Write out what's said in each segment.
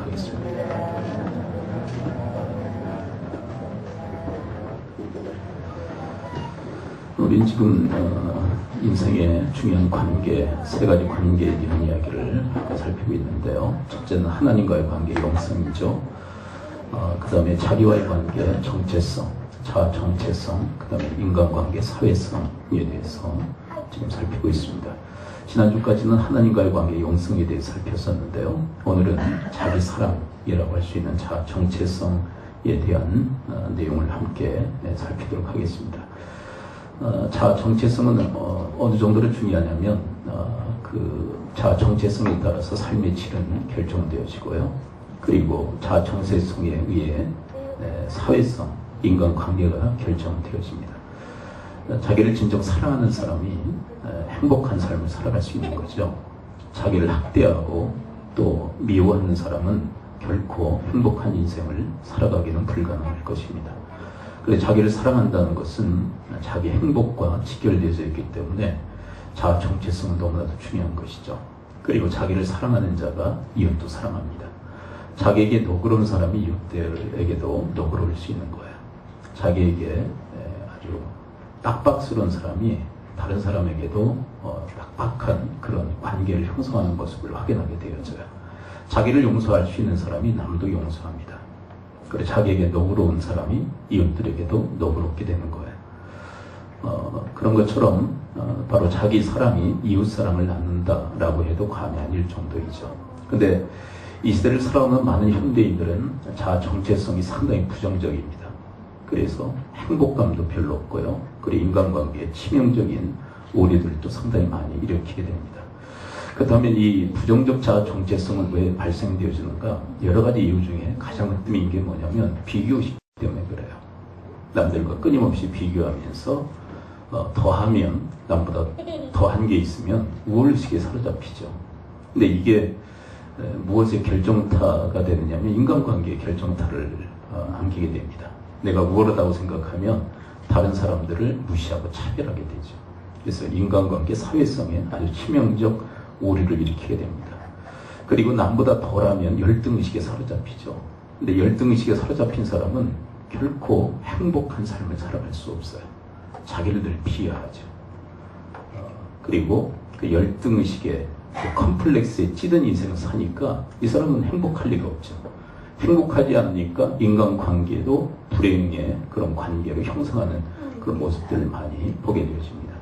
하겠습니다. 우린 지금 인생의 중요한 관계, 세 가지 관계에 대한 이야기를 살피고 있는데요. 첫째는 하나님과의 관계, 영성이죠. 그 다음에 자기와의 관계, 정체성, 자아 정체성, 그 다음에 인간관계, 사회성에 대해서 지금 살피고 있습니다. 지난주까지는 하나님과의 관계, 영성에 대해서 살폈었는데요. 오늘은 자기 사랑이라고 할 수 있는 자아 정체성에 대한 내용을 함께 살피도록 하겠습니다. 자아 정체성은 어느 정도로 중요하냐면 그 자아 정체성에 따라서 삶의 질은 결정되어지고요. 그리고 자아 정체성에 의해 사회성, 인간관계가 결정되어집니다. 자기를 진정 사랑하는 사람이 행복한 삶을 살아갈 수 있는 거죠. 자기를 학대하고 또 미워하는 사람은 결코 행복한 인생을 살아가기는 불가능할 것입니다. 그래서 자기를 사랑한다는 것은 자기 행복과 직결되어 있기 때문에 자아 정체성은 너무나도 중요한 것이죠. 그리고 자기를 사랑하는 자가 이웃도 사랑합니다. 자기에게 너그러운 사람이 이웃들에게도 너그러울 수 있는 거예요. 자기에게 아주 빡빡스러운 사람이 다른 사람에게도 빡빡한 그런 관계를 형성하는 모습을 확인하게 되어져요. 자기를 용서할 수 있는 사람이 남도 용서합니다. 그리고 자기에게 너그러운 사람이 이웃들에게도 너그럽게 되는 거예요. 그런 것처럼 바로 자기 사랑이 이웃 사랑을 낳는다라고 해도 과언이 아닐 정도이죠. 근데 이 시대를 살아오는 많은 현대인들은 자아 정체성이 상당히 부정적입니다. 그래서 행복감도 별로 없고요. 그리고 인간관계에 치명적인 오류들도 상당히 많이 일으키게 됩니다. 그렇다면 이 부정적 자아 정체성은 왜 발생되어지는가? 여러 가지 이유 중에 가장 큰 게 뭐냐면 비교의식 때문에 그래요. 남들과 끊임없이 비교하면서 더하면 남보다 더한 게 있으면 우월의식에 사로잡히죠. 근데 이게 무엇의 결정타가 되느냐면 인간관계의 결정타를 안기게 됩니다. 내가 우월하다고 생각하면 다른 사람들을 무시하고 차별하게 되죠. 그래서 인간관계 사회성에 아주 치명적 오류를 일으키게 됩니다. 그리고 남보다 덜하면 열등의식에 사로잡히죠. 근데 열등의식에 사로잡힌 사람은 결코 행복한 삶을 살아갈 수 없어요. 자기를 늘 비하하죠. 그리고 그 열등의식에 그 컴플렉스에 찌든 인생을 사니까 이 사람은 행복할 리가 없죠. 행복하지 않으니까 인간관계도 불행의 그런 관계를 형성하는 그런 모습들을 많이 보게 되어집니다.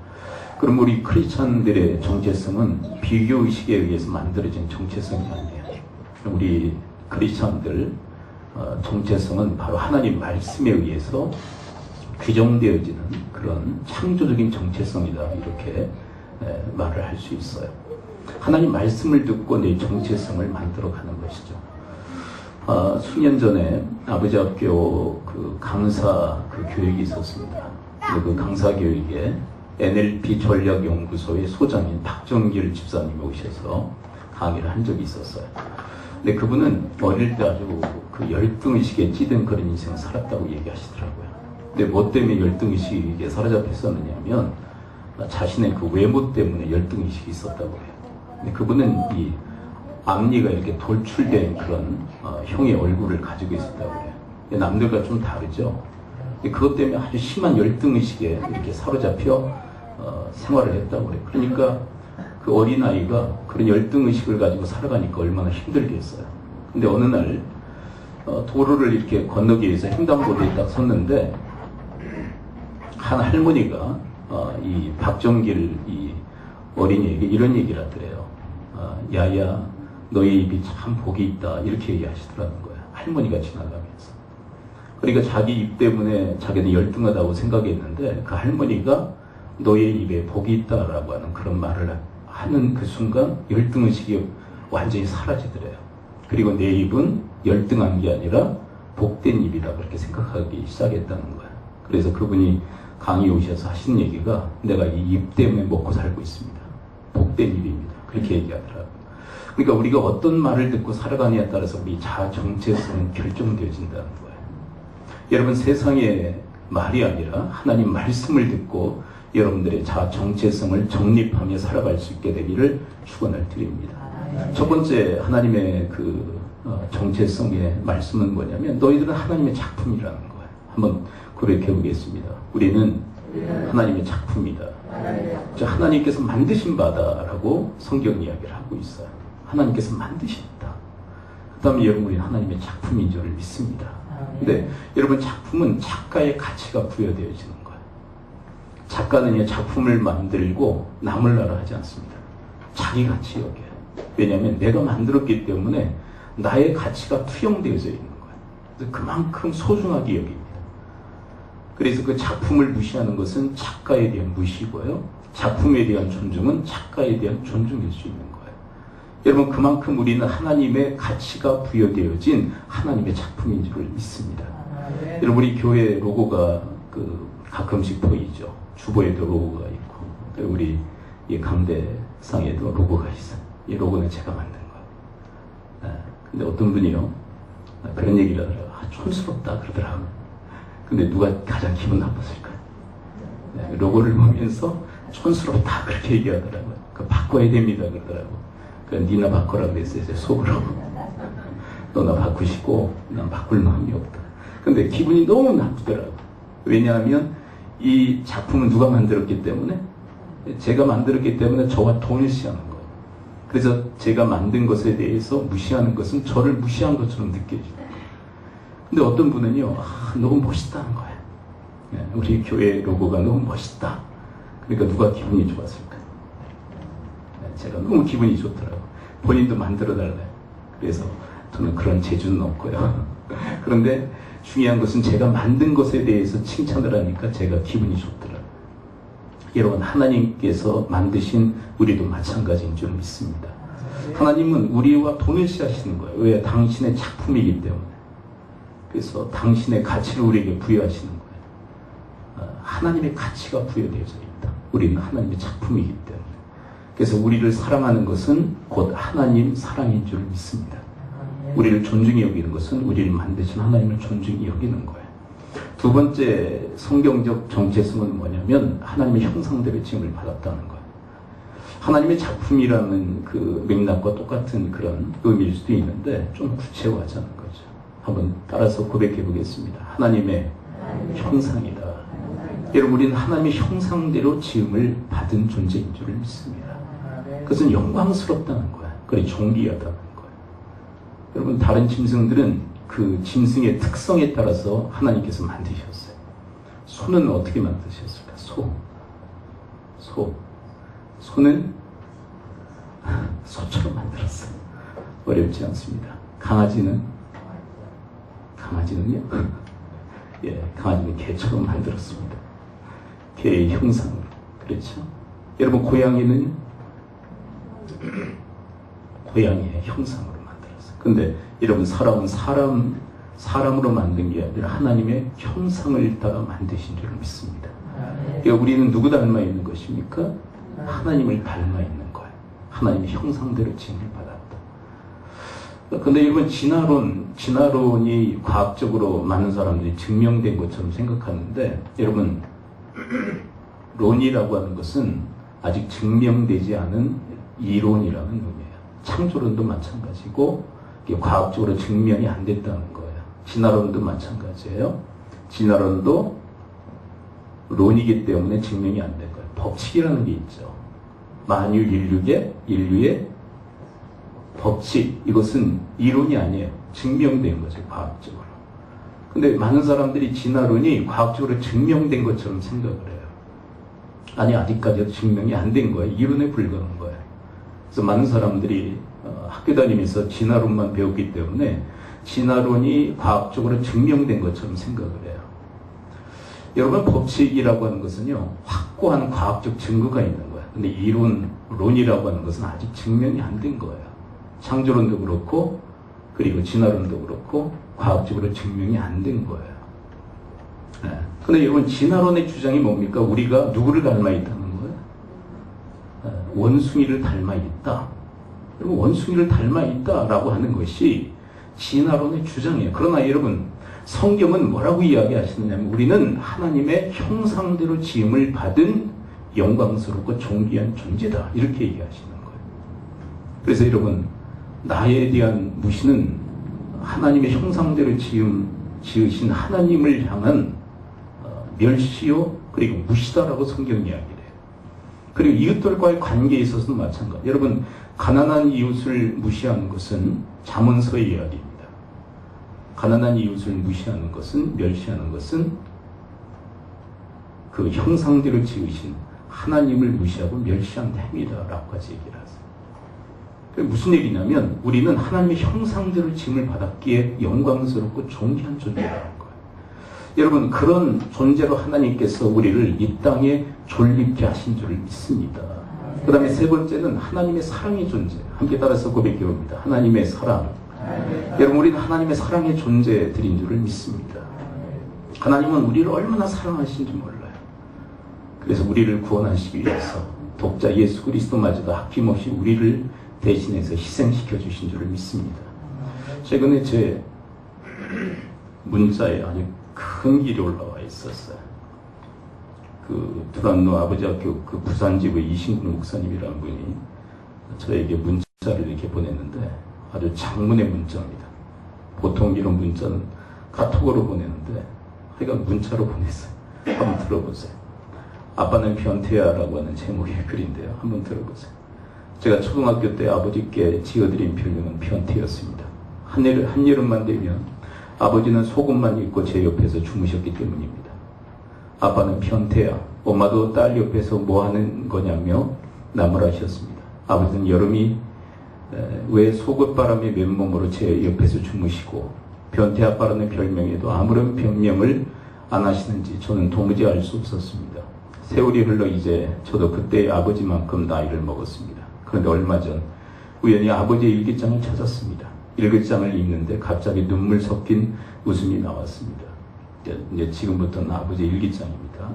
그럼 우리 크리스찬들의 정체성은 비교의식에 의해서 만들어진 정체성이 아니에요. 우리 크리스찬들 정체성은 바로 하나님 말씀에 의해서 규정되어지는 그런 창조적인 정체성이다, 이렇게 말을 할 수 있어요. 하나님 말씀을 듣고 내 정체성을 만들어가는 것이죠. 수년 전에 아버지 학교 그 강사 그 교육이 있었습니다. 그 강사 교육에 NLP 전략연구소의 소장인 박정길 집사님이 오셔서 강의를 한 적이 있었어요. 근데 그분은 어릴 때 아주 그 열등의식에 찌든 그런 인생을 살았다고 얘기하시더라고요. 근데 뭐 때문에 열등의식에 사로잡혔었느냐면 자신의 그 외모 때문에 열등의식이 있었다고 해요. 근데 그분은 이 앞니가 이렇게 돌출된 그런 형의 얼굴을 가지고 있었다고 해요. 남들과 좀 다르죠. 그것 때문에 아주 심한 열등의식에 이렇게 사로잡혀 생활을 했다고 그래요. 그러니까 그 어린아이가 그런 열등의식을 가지고 살아가니까 얼마나 힘들겠어요. 근데 어느 날 도로를 이렇게 건너기 위해서 횡단보도에 딱 섰는데 한 할머니가 이 박정길 이 어린이에게 이런 얘기를 하더래요. 야야, 너의 입이 참 복이 있다, 이렇게 얘기하시더라는 거예요. 할머니가 지나가면서. 그러니까 자기 입 때문에 자기는 열등하다고 생각했는데 그 할머니가 너의 입에 복이 있다라고 하는 그런 말을 하는 그 순간 열등의식이 완전히 사라지더래요. 그리고 내 입은 열등한 게 아니라 복된 입이다, 그렇게 생각하기 시작했다는 거예요. 그래서 그분이 강의 오셔서 하신 얘기가 내가 이 입 때문에 먹고 살고 있습니다. 복된 입입니다. 그렇게 얘기하더라고요. 그러니까 우리가 어떤 말을 듣고 살아가느냐에 따라서 우리 자아 정체성은 결정되어진다는 거예요. 여러분, 세상의 말이 아니라 하나님 말씀을 듣고 여러분들의 자아 정체성을 정립하며 살아갈 수 있게 되기를 축원을 드립니다. 첫 번째, 하나님의 그 정체성의 말씀은 뭐냐면 너희들은 하나님의 작품이라는 거예요. 한번 고백해 보겠습니다. 우리는 하나님의 작품이다. 하나님께서 만드신 바다라고 성경 이야기를 하고 있어요. 하나님께서 만드셨다. 그 다음에 여러분 우리는 하나님의 작품인 줄을 믿습니다. 근데 여러분 작품은 작가의 가치가 부여되어지는 거예요. 작가는 작품을 만들고 남을 나라 하지 않습니다. 자기 가치 여겨요. 왜냐하면 내가 만들었기 때문에 나의 가치가 투영되어져 있는 거예요. 그래서 그만큼 소중하게 여깁니다. 그래서 그 작품을 무시하는 것은 작가에 대한 무시고요. 작품에 대한 존중은 작가에 대한 존중일 수 있는 거예요. 여러분 그만큼 우리는 하나님의 가치가 부여되어진 하나님의 작품인 줄 믿습니다. 여러분 우리 교회 로고가 가끔씩 보이죠. 주보에도 로고가 있고 우리 이 강대상에도 로고가 있어요. 이 로고는 제가 만든 거예요. 근데 어떤 분이요 그런 얘기를 하더라고요. 촌스럽다 그러더라고요. 근데 누가 가장 기분 나빴을까요? 로고를 보면서 촌스럽다 그렇게 얘기하더라고요. 바꿔야 됩니다 그러더라고요. 니나 바꿔라 그랬어요. 속으로. 너나 바꾸시고 난 바꿀 마음이 없다. 근데 기분이 너무 나쁘더라고요. 왜냐하면 이 작품은 누가 만들었기 때문에 제가 만들었기 때문에 저와 동일시하는 거예요. 그래서 제가 만든 것에 대해서 무시하는 것은 저를 무시한 것처럼 느껴지고 근데 어떤 분은요 너무 멋있다는 거예요. 우리 교회 로고가 너무 멋있다. 그러니까 누가 기분이 좋았을까요? 제가 너무 기분이 좋더라고요. 본인도 만들어달래요. 그래서 저는 그런 재주는 없고요. 그런데 중요한 것은 제가 만든 것에 대해서 칭찬을 하니까 제가 기분이 좋더라고요. 여러분 하나님께서 만드신 우리도 마찬가지인 줄 믿습니다. 하나님은 우리와 동일시하시는 거예요. 왜? 당신의 작품이기 때문에. 그래서 당신의 가치를 우리에게 부여하시는 거예요. 하나님의 가치가 부여되어져 있다. 우리는 하나님의 작품이기 때문에. 그래서 우리를 사랑하는 것은 곧 하나님 사랑인 줄 믿습니다. 우리를 존중히 여기는 것은 우리를 만드신 하나님을 존중히 여기는 거예요. 두 번째 성경적 정체성은 뭐냐면 하나님의 형상대로 지음을 받았다는 거예요. 하나님의 작품이라는 그 맥락과 똑같은 그런 의미일 수도 있는데 좀 구체화하자는 거죠. 한번 따라서 고백해 보겠습니다. 하나님의 형상이다. 여러분 우리는 하나님의 형상대로 지음을 받은 존재인 줄 믿습니다. 그것은 영광스럽다는 거예요. 그래 존귀하다는 거예요. 여러분 다른 짐승들은 그 짐승의 특성에 따라서 하나님께서 만드셨어요. 소는 어떻게 만드셨을까? 소는 소처럼 만들었어요. 어렵지 않습니다. 강아지는요? 강아지는 개처럼 만들었습니다. 개의 형상으로. 그렇죠? 여러분 고양이는요? 고양이의 형상으로 만들었어요. 근데 여러분 사람은 사람으로 만든 게 아니라 하나님의 형상을 따라 만드신 줄 믿습니다. 그러니까 우리는 누구 닮아 있는 것입니까? 하나님을 닮아 있는 거예요. 하나님의 형상대로 지음을 받았다. 근데 여러분 진화론이 과학적으로 많은 사람들이 증명된 것처럼 생각하는데 여러분 론이라고 하는 것은 아직 증명되지 않은 이론이라는 의미예요. 창조론도 마찬가지고 과학적으로 증명이 안 됐다는 거예요. 진화론도 마찬가지예요. 진화론도 론이기 때문에 증명이 안 된 거예요. 법칙이라는 게 있죠. 만유 인류의 법칙, 이것은 이론이 아니에요. 증명된 거죠, 과학적으로. 근데 많은 사람들이 진화론이 과학적으로 증명된 것처럼 생각을 해요. 아니, 아직까지도 증명이 안 된 거예요. 이론에 불과한 거예요. 그래서 많은 사람들이 학교 다니면서 진화론만 배웠기 때문에 진화론이 과학적으로 증명된 것처럼 생각을 해요. 여러분, 법칙이라고 하는 것은요, 확고한 과학적 증거가 있는 거예요. 근데 이론이라고 하는 것은 아직 증명이 안 된 거예요. 창조론도 그렇고, 그리고 진화론도 그렇고, 과학적으로 증명이 안 된 거예요. 네. 근데 여러분, 진화론의 주장이 뭡니까? 우리가 누구를 닮아 있다는 거예요? 원숭이를 닮아 있다. 여러분, 원숭이를 닮아 있다라고 하는 것이 진화론의 주장이에요. 그러나 여러분, 성경은 뭐라고 이야기하시느냐면 우리는 하나님의 형상대로 지음을 받은 영광스럽고 존귀한 존재다. 이렇게 얘기하시는 거예요. 그래서 여러분, 나에 대한 무시는 하나님의 형상대로 지으신 하나님을 향한 멸시요 그리고 무시다라고 성경 이야기를 해요. 그리고 이웃들과의 관계에 있어서도 마찬가지. 여러분, 가난한 이웃을 무시하는 것은 잠언서의 이야기입니다. 가난한 이웃을 무시하는 것은, 멸시하는 것은 그 형상대로 지으신 하나님을 무시하고 멸시한 행위다라고까지 얘기를 하세요. 무슨 얘기냐면 우리는 하나님의 형상대로 지음을 받았기에 영광스럽고 존귀한 존재라는 거예요. 여러분, 그런 존재로 하나님께서 우리를 이 땅에 존립케 하신 줄을 믿습니다. 그 다음에 세 번째는 하나님의 사랑의 존재. 함께 따라서 고백해 봅니다. 하나님의 사랑. 여러분, 우리는 하나님의 사랑의 존재들인 줄을 믿습니다. 하나님은 우리를 얼마나 사랑하신지 몰라요. 그래서 우리를 구원하시기 위해서 독자 예수 그리스도마저도 아낌없이 우리를 대신해서 희생시켜 주신 줄을 믿습니다. 최근에 제 문자에 아주 큰 길이 올라와 있었어요. 그 두란노 아버지학교 그 부산지부의 이신국 목사님이라는 분이 저에게 문자를 이렇게 보냈는데 아주 장문의 문자입니다. 보통 이런 문자는 카톡으로 보내는데 하여간 문자로 보냈어요. 한번 들어보세요. 아빠는 변태야 라고 하는 제목의 글인데요. 한번 들어보세요. 제가 초등학교 때 아버지께 지어드린 별명은 변태였습니다. 한여름만 되면 아버지는 속옷만 입고 제 옆에서 주무셨기 때문입니다. 아빠는 변태야. 엄마도 딸 옆에서 뭐 하는 거냐며 나무라셨습니다. 아버지는 여름이 왜 속옷바람의 맨몸으로 제 옆에서 주무시고 변태 아빠라는 별명에도 아무런 변명을 안 하시는지 저는 도무지 알 수 없었습니다. 세월이 흘러 이제 저도 그때의 아버지만큼 나이를 먹었습니다. 그런데 얼마 전 우연히 아버지의 일기장을 찾았습니다. 일기장을 읽는데 갑자기 눈물 섞인 웃음이 나왔습니다. 이제 지금부터는 아버지의 일기장입니다.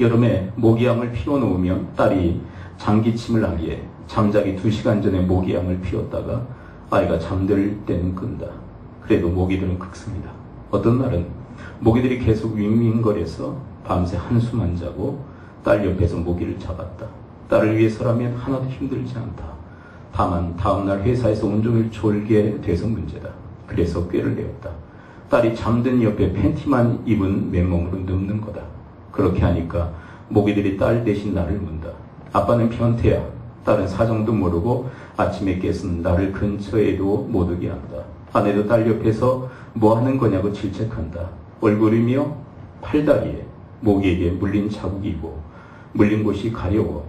여름에 모기향을 피워놓으면 딸이 장기침을 하기에 잠자기 2시간 전에 모기향을 피웠다가 아이가 잠들 때는 끈다. 그래도 모기들은 극습니다. 어떤 날은 모기들이 계속 윙윙거려서 밤새 한숨 안 자고 딸 옆에서 모기를 잡았다. 딸을 위해서라면 하나도 힘들지 않다. 다만 다음날 회사에서 온종일 졸게 돼서 문제다. 그래서 꾀를 내었다. 딸이 잠든 옆에 팬티만 입은 맨몸으로 눕는 거다. 그렇게 하니까 모기들이 딸 대신 나를 문다. 아빠는 변태야. 딸은 사정도 모르고 아침에 깨서는 나를 근처에도 못 오게 한다. 아내도 딸 옆에서 뭐 하는 거냐고 질책한다. 얼굴이며 팔다리에 모기에게 물린 자국이고 물린 곳이 가려워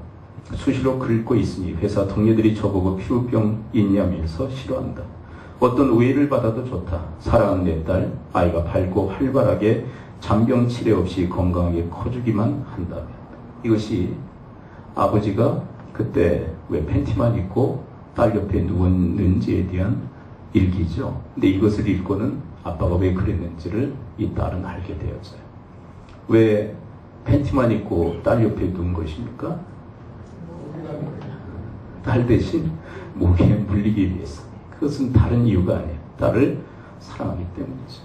수시로 긁고 있으니 회사 동료들이 저보고 피부병 있냐면서 싫어한다. 어떤 오해를 받아도 좋다. 사랑하는 내 딸, 아이가 밝고 활발하게 잔병 치레 없이 건강하게 커주기만 한다면. 이것이 아버지가 그때 왜 팬티만 입고 딸 옆에 누웠는지에 대한 일기죠. 근데 이것을 읽고는 아빠가 왜 그랬는지를 이 딸은 알게 되었어요. 왜 팬티만 입고 딸 옆에 누운 것입니까? 딸 대신 모기에 물리기 위해서. 그것은 다른 이유가 아니에요. 딸을 사랑하기 때문이죠.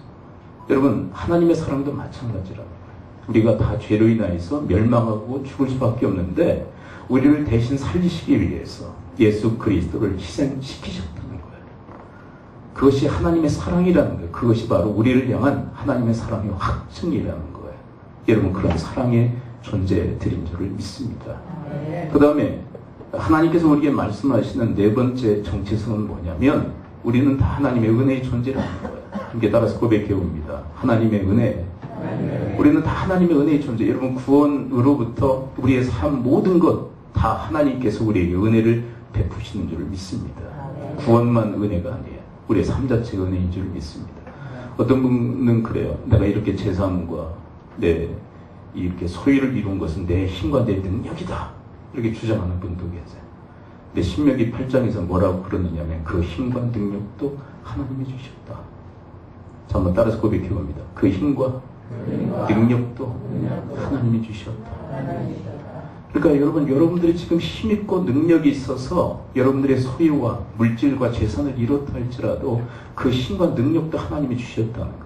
여러분, 하나님의 사랑도 마찬가지라고. 우리가 다 죄로 인하여서 멸망하고 죽을 수밖에 없는데 우리를 대신 살리시기 위해서 예수 그리스도를 희생시키셨다는 거예요. 그것이 하나님의 사랑이라는 거예요. 그것이 바로 우리를 향한 하나님의 사랑의 확증이라는 거예요. 여러분, 그런 사랑의 존재들인 줄을 믿습니다. 그 다음에 하나님께서 우리에게 말씀하시는 네 번째 정체성은 뭐냐면 우리는 다 하나님의 은혜의 존재라는 거예요. 함께 따라서 고백해 봅니다. 하나님의 은혜. 우리는 다 하나님의 은혜의 존재. 여러분, 구원으로부터 우리의 삶 모든 것 다 하나님께서 우리에게 은혜를 베푸시는 줄을 믿습니다. 구원만 은혜가 아니에요. 우리의 삶 자체가 은혜인 줄을 믿습니다. 어떤 분은 그래요. 내가 이렇게 제 삶과 내 이렇게 소유를 이룬 것은 내 힘과 내 능력이다. 이렇게 주장하는 분도 계세요. 근데 신명기 8장에서 뭐라고 그러느냐면 그 힘과 능력도 하나님이 주셨다. 자, 한번 따라서 고백해 봅니다. 그 힘과 능력도 하나님이 주셨다. 그러니까 여러분들이 지금 힘있고 능력이 있어서 여러분들의 소유와 물질과 재산을 이뤘다 할지라도 그 힘과 능력도 하나님이 주셨다는 거예요.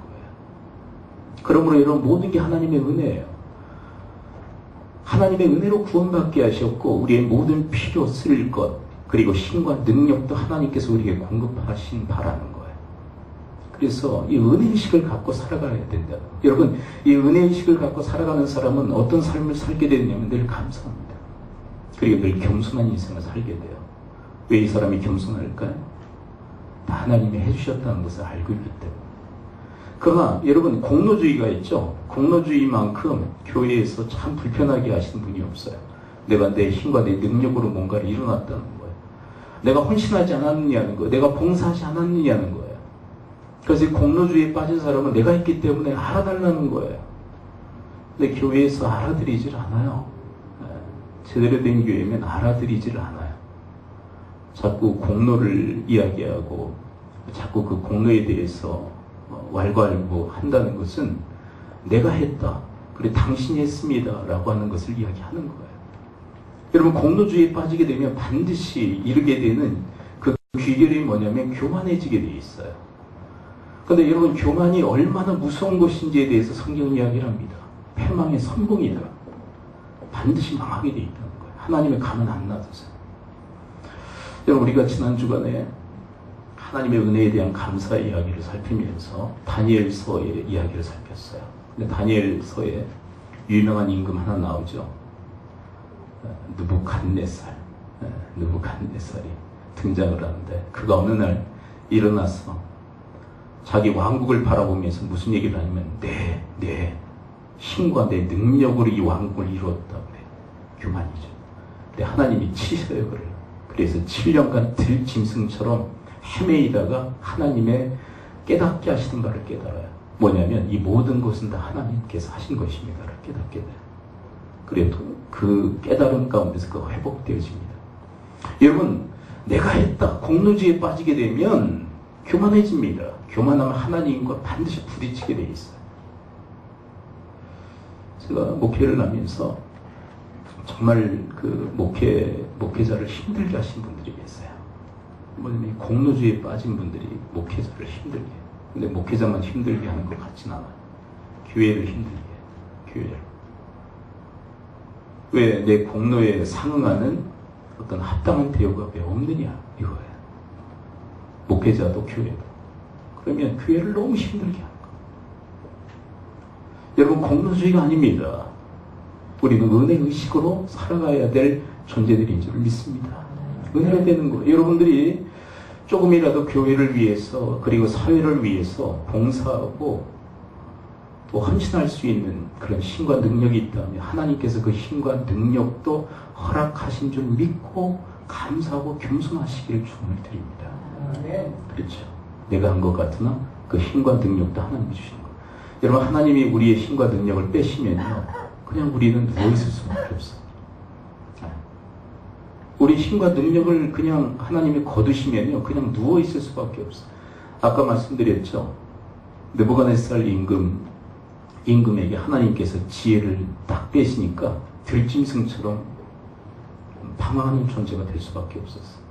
그러므로 여러분, 모든 게 하나님의 은혜예요. 하나님의 은혜로 구원받게 하셨고 우리의 모든 필요 쓸 것 그리고 힘과 능력도 하나님께서 우리에게 공급하신 바라는 거예요. 그래서 이 은혜의식을 갖고 살아가야 된다. 여러분, 이 은혜의식을 갖고 살아가는 사람은 어떤 삶을 살게 되냐면 늘 감사합니다. 그리고 늘 겸손한 인생을 살게 돼요. 왜 이 사람이 겸손할까요? 다 하나님이 해주셨다는 것을 알고 있기 때문에. 그러나 여러분, 공로주의가 있죠. 공로주의만큼 교회에서 참 불편하게 하시는 분이 없어요. 내가 내 힘과 내 능력으로 뭔가를 이뤄놨다는 거예요. 내가 헌신하지 않았느냐는 거예요. 내가 봉사하지 않았느냐는 거예요. 그래서 공로주의에 빠진 사람은 내가 있기 때문에 알아달라는 거예요. 근데 교회에서 알아들이질 않아요. 제대로 된 교회면 알아들이질 않아요. 자꾸 공로를 이야기하고 자꾸 그 공로에 대해서 왈가왈부 한다는 것은 내가 했다. 그래 당신이 했습니다. 라고 하는 것을 이야기하는 거예요. 여러분, 공로주의에 빠지게 되면 반드시 이르게 되는 그 귀결이 뭐냐면 교만해지게 돼 있어요. 그런데 여러분, 교만이 얼마나 무서운 것인지에 대해서 성경 이야기를 합니다. 패망의 선봉이다. 반드시 망하게 돼 있다는 거예요. 하나님의 가만 안 놔두세요. 여러분, 우리가 지난 주간에 하나님의 은혜에 대한 감사 이야기를 살피면서 다니엘서의 이야기를 살폈어요. 근데 다니엘서에 유명한 임금 하나 나오죠. 느부갓네살. 느부갓네살이 등장을 하는데 그가 어느 날 일어나서 자기 왕국을 바라보면서 무슨 얘기를 하냐면 내 힘과 내 능력으로 이 왕국을 이루었다 그래. 교만이죠. 근데 하나님이 치셔요 그래요. 그래서 7년간 들짐승처럼 헤매이다가 하나님의 깨닫게 하시는 바를 깨달아요. 뭐냐면 이 모든 것은 다 하나님께서 하신 것입니다를 깨닫게 돼요. 그래도 그 깨달음 가운데서 그가 회복되어집니다. 여러분, 내가 했다. 공로주의에 빠지게 되면 교만해집니다. 교만하면 하나님과 반드시 부딪히게 돼 있어요. 제가 목회를 하면서 정말 그 목회자를 힘들게 하신 분들이 계세요. 뭐냐면 공로주의에 빠진 분들이 목회자를 힘들게 해요. 근데 목회자만 힘들게 하는 것 같진 않아요. 교회를 힘들게 해요. 교회를. 왜 내 공로에 상응하는 어떤 합당한 대우가 왜 없느냐 이거예요. 목회자도 교회도. 그러면 교회를 너무 힘들게 하는 거예요. 여러분, 공로주의가 아닙니다. 우리는 은혜의식으로 살아가야 될 존재들인 줄 믿습니다. 은혜가 되는 거예요. 여러분들이 조금이라도 교회를 위해서 그리고 사회를 위해서 봉사하고 또 헌신할 수 있는 그런 힘과 능력이 있다면 하나님께서 그 힘과 능력도 허락하신 줄 믿고 감사하고 겸손하시기를 축원을 드립니다. 그렇죠. 내가 한 것 같으나 그 힘과 능력도 하나님이 주신 거예요. 여러분, 하나님이 우리의 힘과 능력을 빼시면요, 그냥 우리는 누워있을 수밖에 없어요. 우리 힘과 능력을 그냥 하나님이 거두시면요, 그냥 누워있을 수밖에 없어요. 아까 말씀드렸죠. 느부갓네살 임금에게 하나님께서 지혜를 딱 빼시니까 들짐승처럼 방황하는 존재가 될 수밖에 없었어요.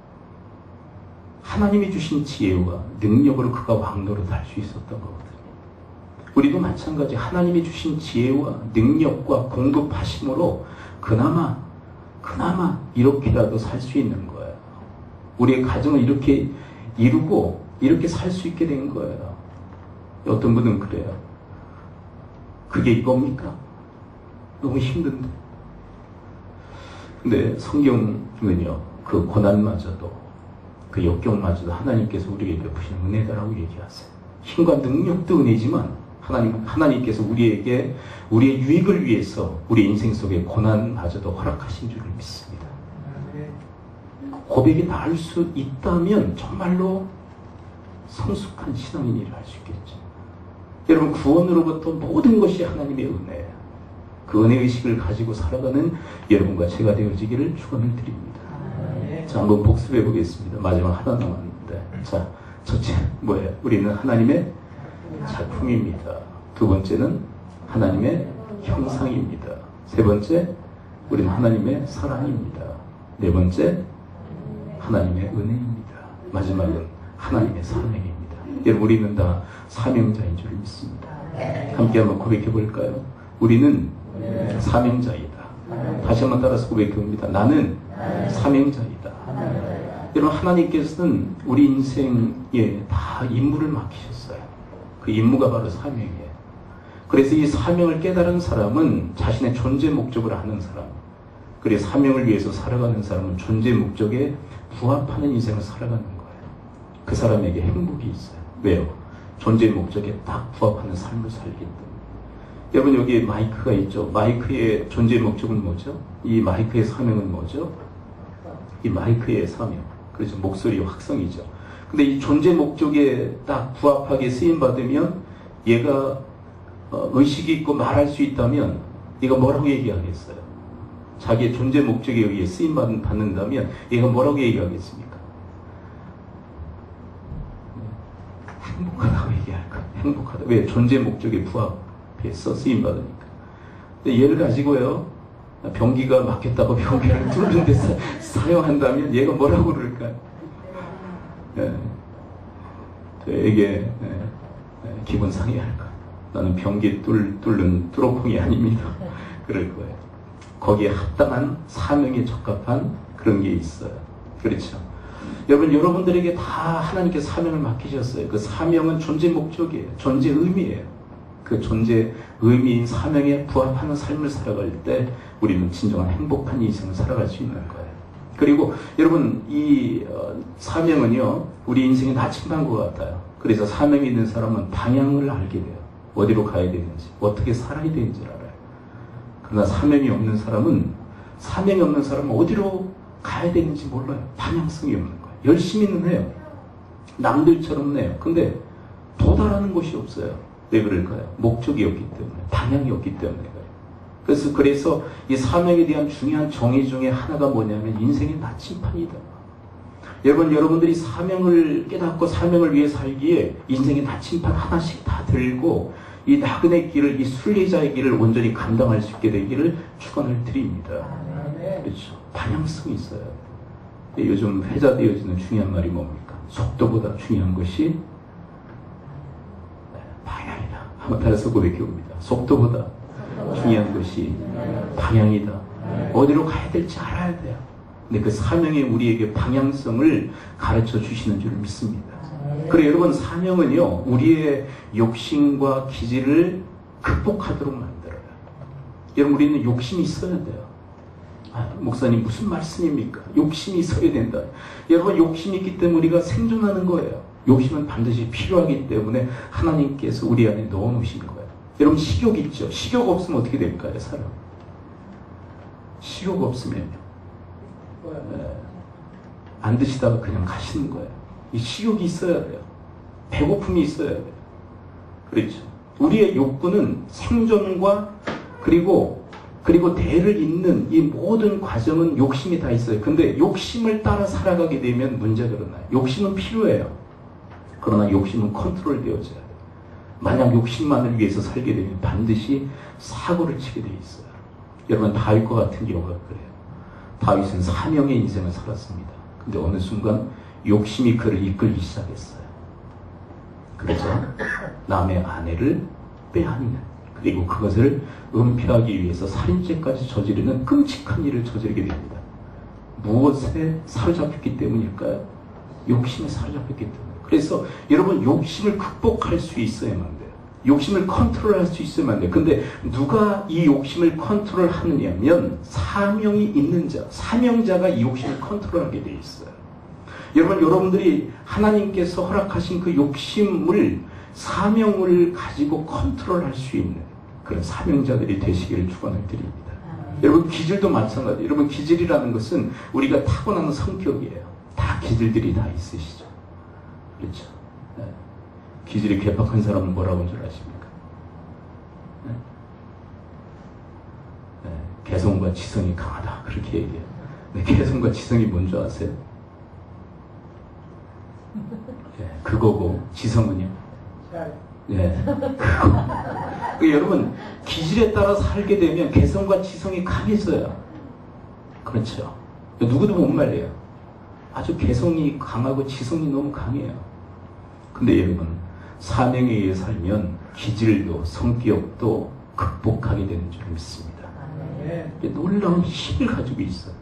하나님이 주신 지혜와 능력으로 그가 왕노릇 할 수 있었던 거거든요. 우리도 마찬가지 하나님이 주신 지혜와 능력과 공급하심으로 그나마 이렇게라도 살 수 있는 거예요. 우리의 가정을 이렇게 이루고 이렇게 살 수 있게 된 거예요. 어떤 분은 그래요. 그게 이겁니까? 너무 힘든데. 근데 성경은요, 그 고난마저도 그 역경마저도 하나님께서 우리에게 베푸신 은혜다라고 얘기하세요. 힘과 능력도 은혜지만 하나님께서 우리에게 우리의 유익을 위해서 우리 인생 속에 고난마저도 허락하신 줄을 믿습니다. 고백이 나을 수 있다면 정말로 성숙한 신앙인이라 할 수 있겠죠. 여러분, 구원으로부터 모든 것이 하나님의 은혜예요. 그 은혜의식을 가지고 살아가는 여러분과 제가 되어지기를 축원을 드립니다. 자, 한번 복습해 보겠습니다. 마지막 하나 남았는데. 자, 첫째 뭐예요? 우리는 하나님의 작품입니다. 두 번째는 하나님의 형상입니다. 세 번째, 우리는 하나님의 사랑입니다. 네 번째, 하나님의 은혜입니다. 마지막은 하나님의 사명입니다. 여러분, 우리는 다 사명자인 줄 믿습니다. 함께 한번 고백해 볼까요? 우리는 사명자이다. 다시 한번 따라서 고백해 봅니다. 나는 사명자이다. 여러분, 하나님께서는 우리 인생에 다 임무를 맡기셨어요. 그 임무가 바로 사명이에요. 그래서 이 사명을 깨달은 사람은 자신의 존재 목적을 아는 사람, 그래서 사명을 위해서 살아가는 사람은 존재 목적에 부합하는 인생을 살아가는 거예요. 그 사람에게 행복이 있어요. 왜요? 존재 목적에 딱 부합하는 삶을 살기 때문에. 여러분, 여기 마이크가 있죠. 마이크의 존재 목적은 뭐죠? 이 마이크의 사명은 뭐죠? 이 마이크의 사명, 그렇죠. 목소리 확성이죠. 근데 이 존재 목적에 딱 부합하게 쓰임받으면 얘가 의식이 있고 말할 수 있다면 얘가 뭐라고 얘기하겠어요? 자기의 존재 목적에 의해 쓰임받는다면 얘가 뭐라고 얘기하겠습니까? 행복하다고 얘기할까? 행복하다. 왜? 존재 목적에 부합해서 쓰임받으니까. 근데 얘를 가지고요, 변기가 막혔다고 변기를 뚫는 데 사용한다면 얘가 뭐라고 그럴까요? 되게 기분 상해할까? 나는 변기 뚫는 뚜러콩이 아닙니다. 그럴 거예요. 거기에 합당한 사명에 적합한 그런 게 있어요. 그렇죠? 여러분들에게 다 하나님께 사명을 맡기셨어요. 그 사명은 존재 목적이에요. 존재 의미예요. 그 존재 의미인 사명에 부합하는 삶을 살아갈 때 우리는 진정한 행복한 인생을 살아갈 수 있는 거예요. 그리고 여러분, 이 사명은요, 우리 인생의 나침반과 같아요. 그래서 사명이 있는 사람은 방향을 알게 돼요. 어디로 가야 되는지, 어떻게 살아야 되는지를 알아요. 그러나 사명이 없는 사람은 어디로 가야 되는지 몰라요. 방향성이 없는 거예요. 열심히는 해요. 남들처럼 해요. 근데 도달하는 곳이 없어요. 왜 그럴까요? 목적이 없기 때문에, 방향이 없기 때문에 그래요. 그래서 이 사명에 대한 중요한 정의 중에 하나가 뭐냐면 인생의 나침판이다. 여러분들이 사명을 깨닫고 사명을 위해 살기에 인생의 나침판 하나씩 다 들고 이 나그네 길을, 이 순례자의 길을 온전히 감당할 수 있게 되기를 축원을 드립니다. 그렇죠. 방향성이 있어요. 요즘 회자되어지는 중요한 말이 뭡니까? 속도보다 중요한 것이 방향이다. 한번 따라서 고백해봅니다. 속도보다 중요한 것이 방향이다. 어디로 가야 될지 알아야 돼요. 근데 그 사명이 우리에게 방향성을 가르쳐 주시는 줄 믿습니다. 그래, 여러분, 사명은요, 우리의 욕심과 기질을 극복하도록 만들어요. 여러분, 우리는 욕심이 있어야 돼요. 목사님, 무슨 말씀입니까? 욕심이 있어야 된다. 여러분, 욕심이 있기 때문에 우리가 생존하는 거예요. 욕심은 반드시 필요하기 때문에 하나님께서 우리 안에 넣어놓으신 거예요. 여러분, 식욕 있죠? 식욕 없으면 어떻게 될까요, 사람? 식욕 없으면요, 안 드시다가 그냥 가시는 거예요. 이 식욕이 있어야 돼요. 배고픔이 있어야 돼요. 그렇죠. 우리의 욕구는 생존과 그리고 대를 잇는 이 모든 과정은 욕심이 다 있어요. 근데 욕심을 따라 살아가게 되면 문제가 일어나요. 욕심은 필요해요. 그러나 욕심은 컨트롤 되어져야 돼요. 만약 욕심만을 위해서 살게 되면 반드시 사고를 치게 돼 있어요. 여러분, 다윗과 같은 경우가 그래요. 다윗은 사명의 인생을 살았습니다. 근데 어느 순간 욕심이 그를 이끌기 시작했어요. 그래서 남의 아내를 빼앗는, 그리고 그것을 은폐하기 위해서 살인죄까지 저지르는 끔찍한 일을 저지르게 됩니다. 무엇에 사로잡혔기 때문일까요? 욕심에 사로잡혔기 때문에. 그래서 여러분, 욕심을 극복할 수 있어야만 돼요. 욕심을 컨트롤할 수 있어야만 돼요. 근데 누가 이 욕심을 컨트롤하느냐면 사명이 있는 자, 사명자가 이 욕심을 컨트롤하게 돼 있어요. 여러분들이 하나님께서 허락하신 그 욕심을, 사명을 가지고 컨트롤할 수 있는 그런 사명자들이 되시기를 축원을 드립니다. 여러분, 기질도 마찬가지예요. 여러분, 기질이라는 것은 우리가 타고나는 성격이에요. 다 기질들이 다 있으시죠. 그렇죠. 네. 기질이 괴팍한 사람은 뭐라고 하는 줄 아십니까? 네. 네. 개성과 지성이 강하다, 그렇게 얘기해요. 네. 개성과 지성이 뭔지 아세요? 네. 그거고 지성은요? 네. 그거. 여러분, 기질에 따라 살게 되면 개성과 지성이 강해져요. 그렇죠. 누구도 못 말려요. 아주 개성이 강하고 지성이 너무 강해요. 근데 여러분, 사명에 의해 살면 기질도 성격도 극복하게 되는 줄 믿습니다. 놀라운 힘을 가지고 있어요.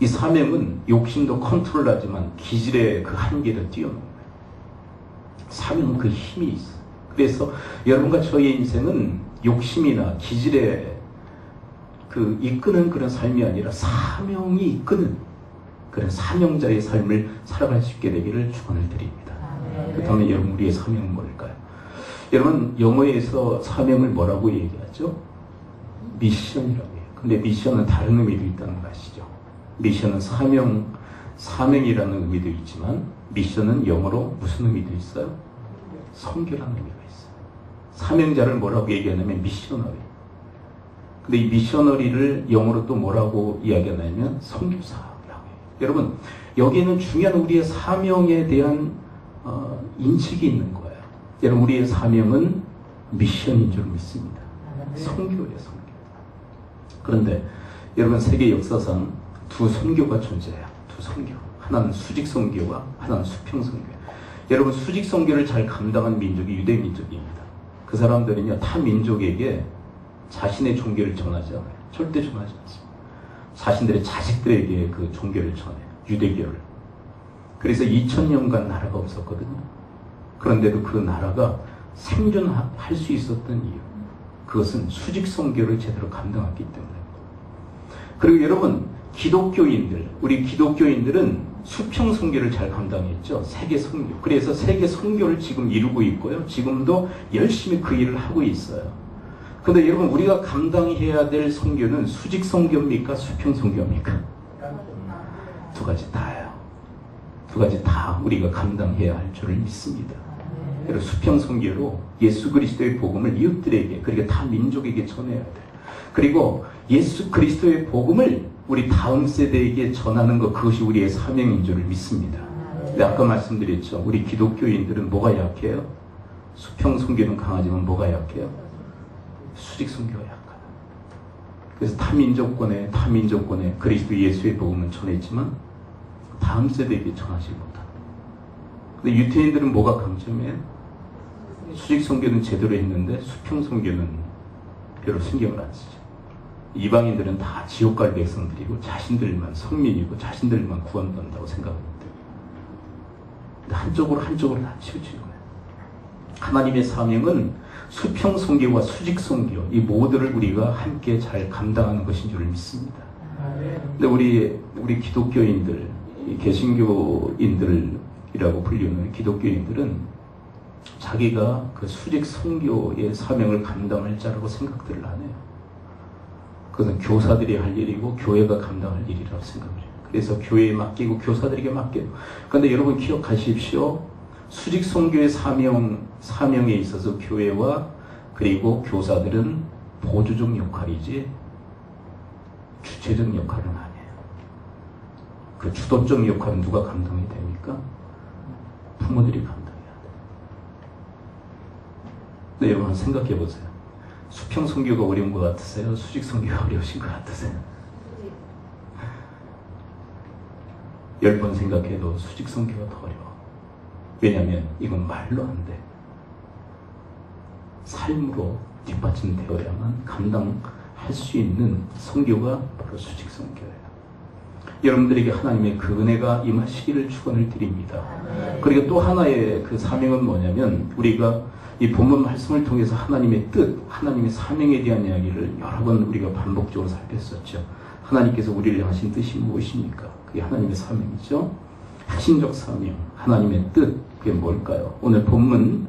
이 사명은 욕심도 컨트롤하지만 기질의 그 한계를 뛰어넘는 거예요. 사명은 그 힘이 있어요. 그래서 여러분과 저의 인생은 욕심이나 기질에 그 이끄는 그런 삶이 아니라 사명이 이끄는 그런 사명자의 삶을 살아갈 수 있게 되기를 축원을 드립니다. 그렇다면 여러분, 우리의 사명은 뭘까요? 여러분, 영어에서 사명을 뭐라고 얘기하죠? 미션이라고 해요. 근데 미션은 다른 의미도 있다는 거 아시죠? 미션은 사명이라는 의미도 있지만 미션은 영어로 무슨 의미도 있어요? 선교라는 의미가 있어요. 사명자를 뭐라고 얘기하냐면 미셔너리. 근데 이 미셔너리를 영어로 또 뭐라고 이야기하냐면 선교사라고 해요. 여러분, 여기에는 중요한 우리의 사명에 대한 인식이 있는 거예요. 여러분, 우리의 사명은 미션인 줄 믿습니다. 선교예요, 선교. 그런데 여러분, 세계 역사상 두 선교가 존재해요. 두 선교. 하나는 수직 선교와 하나는 수평 선교. 여러분, 수직 선교를 잘 감당한 민족이 유대 민족입니다. 그 사람들은요, 타 민족에게 자신의 종교를 전하지 않아요. 절대 전하지 않습니다. 자신들의 자식들에게 그 종교를 전해요. 유대교를. 그래서 2000년간 나라가 없었거든요. 그런데도 그 나라가 생존할 수 있었던 이유, 그것은 수직 선교를 제대로 감당했기 때문입니다. 그리고 여러분, 우리 기독교인들은 수평 선교를 잘 감당했죠. 세계 선교. 그래서 세계 선교를 지금 이루고 있고요. 지금도 열심히 그 일을 하고 있어요. 그런데 여러분, 우리가 감당해야 될 선교는 수직 선교입니까? 수평 선교입니까? 두 가지 다예요. 두 가지 다 우리가 감당해야 할 줄을 믿습니다. 여러분, 수평 선교로 예수 그리스도의 복음을 이웃들에게, 그리고 다 민족에게 전해야 돼요. 그리고 예수 그리스도의 복음을 우리 다음 세대에게 전하는 것, 그것이 우리의 사명인 줄을 믿습니다. 근데 아까 말씀드렸죠. 우리 기독교인들은 뭐가 약해요? 수평 선교는 강하지만 뭐가 약해요? 수직 선교가 약하다. 그래서 타민족권에 그리스도 예수의 복음은 전했지만 다음 세대에게 전하지 못한다. 근데 유태인들은 뭐가 강점이에요? 수직 선교는 제대로 했는데 수평 선교는 별로 신경을 안 쓰죠. 이방인들은 다 지옥 갈 백성들이고 자신들만 성민이고 자신들만 구원받는다고 생각합니다. 근데 한쪽으로 다 치우치는 거예요. 하나님의 사명은 수평 선교와 수직 선교, 이 모두를 우리가 함께 잘 감당하는 것인 줄 믿습니다. 근데 우리 기독교인들, 개신교인들이라고 불리는 기독교인들은 자기가 그 수직 선교의 사명을 감당할 자라고 생각들을 안 해요. 그것은 교사들이 할 일이고 교회가 감당할 일이라고 생각을 해요. 그래서 교회에 맡기고 교사들에게 맡겨요. 그런데 여러분 기억하십시오. 수직 선교의 사명에 있어서 교회와 그리고 교사들은 보조적 역할이지 주체적 역할은 아니에요. 그 주도적 역할은 누가 감당이 됩니까? 부모들이 감당해야 돼요. 네, 여러분 생각해 보세요. 수평 선교가 어려운 것 같으세요? 수직 선교가 어려우신 것 같으세요? 10번 생각해도 수직 선교가 더 어려워. 왜냐하면 이건 말로 안 돼. 삶으로 뒷받침되어야만 감당할 수 있는 선교가 바로 수직 선교예요. 여러분들에게 하나님의 그 은혜가 임하시기를 축원을 드립니다. 그리고 또 하나의 그 사명은 뭐냐면, 우리가 이 본문 말씀을 통해서 하나님의 뜻, 하나님의 사명에 대한 이야기를 여러 번 우리가 반복적으로 살폈었죠. 하나님께서 우리를 향하신 뜻이 무엇입니까? 그게 하나님의 사명이죠. 핵심적 사명, 하나님의 뜻, 그게 뭘까요? 오늘 본문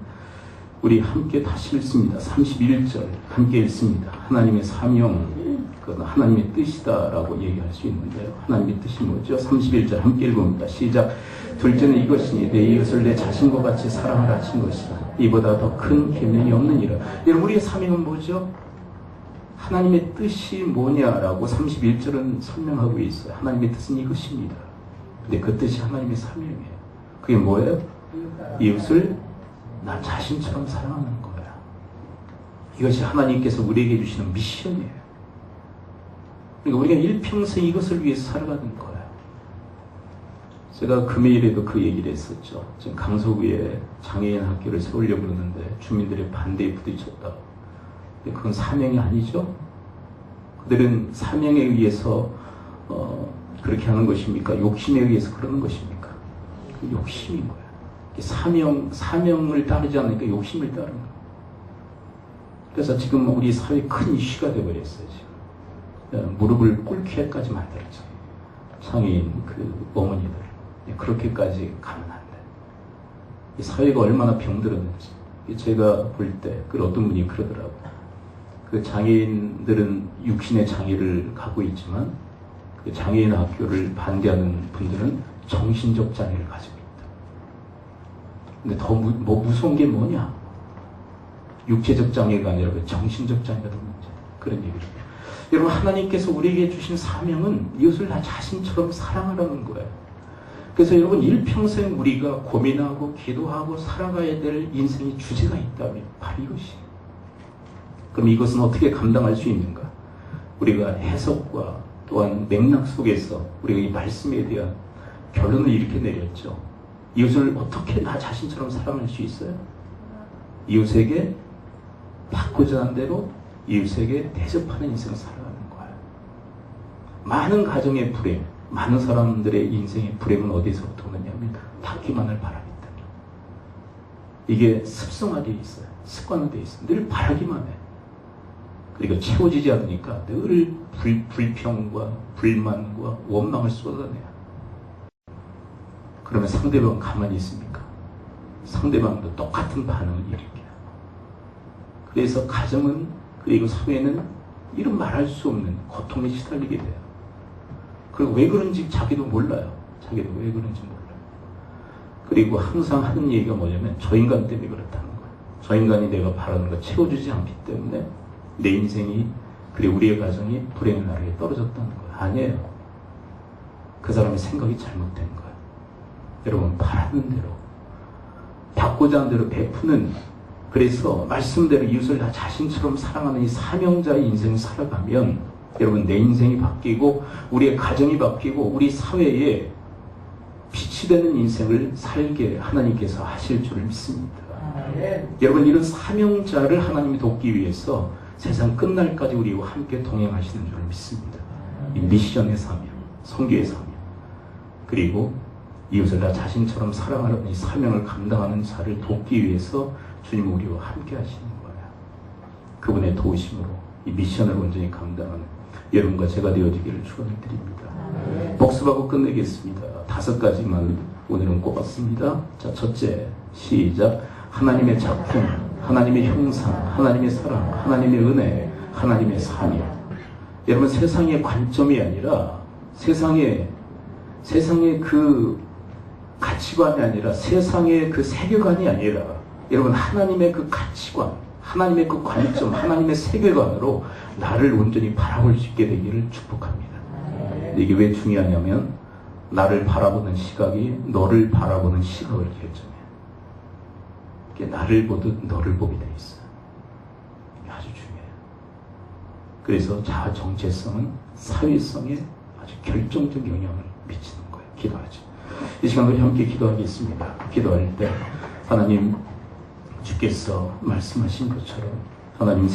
우리 함께 다시 읽습니다. 31절 함께 읽습니다. 하나님의 사명, 그건 하나님의 뜻이다라고 얘기할 수 있는데요. 하나님의 뜻이 뭐죠? 31절 함께 읽어봅니다. 시작. 둘째는 이것이니 내 이웃을 내 자신과 같이 사랑하라 친 것이다. 이보다 더 큰 계명이 없느니라. 여러분, 우리의 사명은 뭐죠? 하나님의 뜻이 뭐냐라고 31절은 설명하고 있어요. 하나님의 뜻은 이것입니다. 근데 그 뜻이 하나님의 사명이에요. 그게 뭐예요? 이웃을 나 자신처럼 사랑하는 거야. 이것이 하나님께서 우리에게 주시는 미션이에요. 그러니까 우리가 일평생 이것을 위해서 살아가는 거예요. 제가 금요일에도 그 얘기를 했었죠. 지금 강서구에 장애인 학교를 세우려고 그러는데 주민들의 반대에 부딪혔다. 근데 그건 사명이 아니죠. 그들은 사명에 의해서 그렇게 하는 것입니까? 욕심에 의해서 그러는 것입니까? 욕심인 거예요. 사명을 따르지 않으니까 욕심을 따르는 거예요. 그래서 지금 우리 사회 큰 이슈가 되어버렸어요. 지금 무릎을 꿇게까지 만들었죠. 장애인 어머니들 그렇게까지 가면 안 돼. 이 사회가 얼마나 병들었는지 제가 볼 때 어떤 분이 그러더라고요. 장애인들은 육신의 장애를 갖고 있지만 장애인 학교를 반대하는 분들은 정신적 장애를 가지고 있다. 근데 더 무서운 게 뭐냐? 육체적 장애가 아니라 정신적 장애가 더 문제. 그런 얘기를 해요. 여러분, 하나님께서 우리에게 주신 사명은 이웃을 나 자신처럼 사랑하라는 거예요. 그래서 여러분, 일평생 우리가 고민하고 기도하고 살아가야 될 인생의 주제가 있다면 바로 이것이에요. 그럼 이것은 어떻게 감당할 수 있는가? 우리가 해석과 또한 맥락 속에서 우리가 이 말씀에 대한 결론을 이렇게 내렸죠. 이웃을 어떻게 나 자신처럼 사랑할 수 있어요? 이웃에게 받고자 하는 대로 이웃에게 대접하는 인생을 살아가는 거예요. 많은 가정의 불행, 많은 사람들의 인생의 불행은 어디서부터 오느냐면 받기만을 바라기 때문에. 이게 습성화되어 있어요. 습관화되어 있어요. 늘 바라기만 해. 그리고 채워지지 않으니까 늘 불평과 불만과 원망을 쏟아내요. 그러면 상대방은 가만히 있습니까? 상대방도 똑같은 반응을 일으켜요. 그래서 가정은 그리고 사회는 이런 말할 수 없는 고통에 시달리게 돼요. 그리고 왜 그런지 자기도 몰라요. 자기도 왜 그런지 몰라요. 그리고 항상 하는 얘기가 뭐냐면 저 인간 때문에 그렇다는 거예요. 저 인간이 내가 바라는 거 채워주지 않기 때문에 내 인생이 그리고 우리의 가정이 불행의 나라에 떨어졌다는 거예요. 아니에요. 그 사람의 생각이 잘못된 거예요. 여러분, 바라는 대로 받고자 하는 대로 베푸는, 그래서 말씀대로 이웃을 나 자신처럼 사랑하는 이 사명자의 인생을 살아가면 여러분, 내 인생이 바뀌고 우리의 가정이 바뀌고 우리 사회에 빛이 되는 인생을 살게 하나님께서 하실 줄 믿습니다. 여러분, 이런 사명자를 하나님이 돕기 위해서 세상 끝날까지 우리와 함께 동행하시는 줄 믿습니다. 이 미션의 사명, 선교의 사명, 그리고 이웃을 나 자신처럼 사랑하는 이 사명을 감당하는 자를 돕기 위해서 주님 우리와 함께 하시는 거예요. 그분의 도우심으로 이 미션을 온전히 감당하는 여러분과 제가 되어지기를 축원을 드립니다. 복습하고 끝내겠습니다. 5가지만 오늘은 꼽았습니다. 자, 첫째, 시작. 하나님의 작품, 하나님의 형상, 하나님의 사랑, 하나님의 은혜, 하나님의 사명. 여러분, 세상의 관점이 아니라 세상의 그 가치관이 아니라 세상의 그 세계관이 아니라 여러분, 하나님의 그 가치관, 하나님의 그 관점, 하나님의 세계관으로 나를 온전히 바라볼 수 있게 되기를 축복합니다. 이게 왜 중요하냐면 나를 바라보는 시각이 너를 바라보는 시각을 결정해요. 이게 나를 보듯 너를 보게 돼 있어요. 이게 아주 중요해요. 그래서 자아 정체성은 사회성에 아주 결정적 영향을 미치는 거예요. 기도하죠. 이 시간 우리 함께 기도하겠습니다. 기도할 때 하나님, 주께서 말씀하신 것처럼 하나님